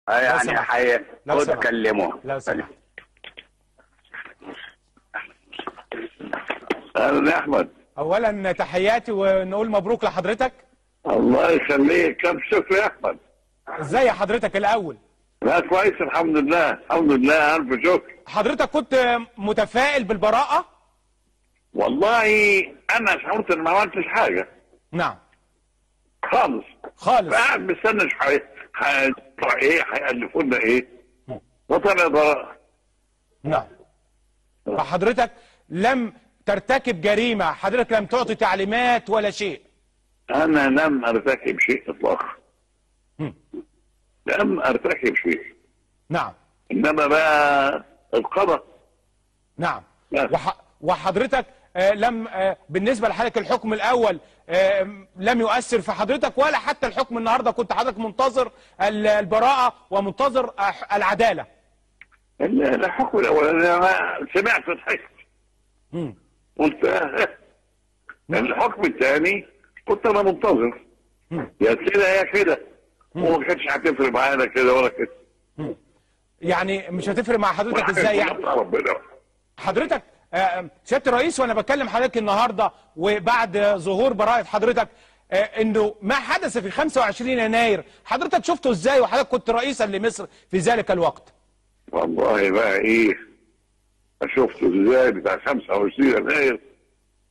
يعني لو سمحت اكلمه. لو سمحت. اهلا يا احمد. اولا تحياتي ونقول مبروك لحضرتك. الله يخليك، كم شكر يا احمد. ازاي حضرتك الاول؟ لا كويس الحمد لله، الحمد لله، الف شكر. حضرتك كنت متفائل بالبراءة؟ والله انا شعرت ان ما عملتش حاجه نعم خالص. قاعد مستني ايه هيألفوا لنا ايه وطلع براءة. نعم. فحضرتك لم ترتكب جريمة، حضرتك لم تعطي تعليمات ولا شيء؟ انا لم ارتكب شيء اطلاقا. لم ارتكب شيء. نعم. انما بقى القضاء. نعم. وحضرتك لم بالنسبة لحضرتك الحكم الأول لم يؤثر في حضرتك، ولا حتى الحكم النهاردة كنت حضرتك منتظر البراءة ومنتظر العدالة؟ الحكم الأول أنا سمعت ضحكت. قلت الحكم الثاني كنت أنا منتظر. يا كده يا كده، وما كانتش هتفرق معانا كده ولا كده. يعني مش هتفرق مع حضرتك ازاي يعني؟ حضرتك سيادة الرئيس، وانا بكلم حضرتك النهارده وبعد ظهور براءة حضرتك انه ما حدث في 25 يناير حضرتك شفته ازاي وحضرتك كنت رئيسا لمصر في ذلك الوقت؟ والله بقى ايه شفته ازاي بتاع 25 يناير؟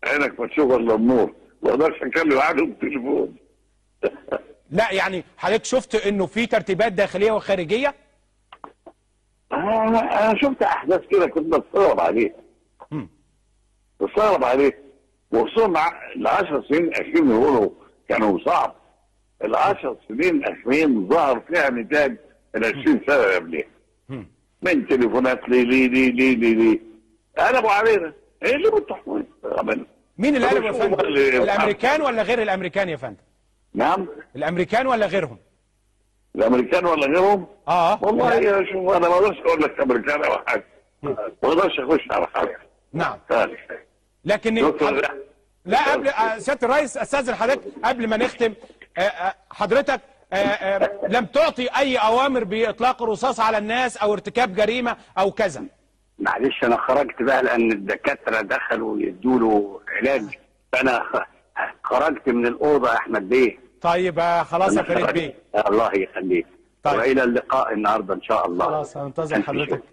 عينك ما تشوف الا النور، ما اقدرش اتكلم عنه بالتليفون. لا يعني حضرتك شفت انه في ترتيبات داخليه وخارجيه؟ انا شفت احداث كده كنت بستغرب عليه. بستغرب عليه، وخصوصا ال 10 سنين الاخيرين بيقولوا كانوا صعب. ال 10 سنين الاخيرين ظهر فيها نتاج ال 20 سنه اللي قبلها. من تليفونات لي قلبوا علينا. ايه اللي بتحكموا؟ مين اللي قلبوا يا فندم؟ الامريكان ولا غير الامريكان يا فندم؟ نعم؟ الامريكان ولا غيرهم؟ الامريكان ولا غيرهم؟ والله يا شوف انا ما اقدرش اقول لك امريكان او حاجه. ما اقدرش اخش على حاجه. نعم. لكن لا قبل سياده الرئيس استاذن حضرتك قبل ما نختم، حضرتك لم تعطي اي اوامر باطلاق الرصاص على الناس او ارتكاب جريمه او كذا؟ معلش انا خرجت بقى لان الدكاتره دخلوا يدوا له علاج، فانا خرجت من الاوضه يا احمد بيه. طيب خلاص يا فريد بيه. الله يخليك. طيب. والى اللقاء النهارده ان شاء الله. خلاص هننتظر حضرتك.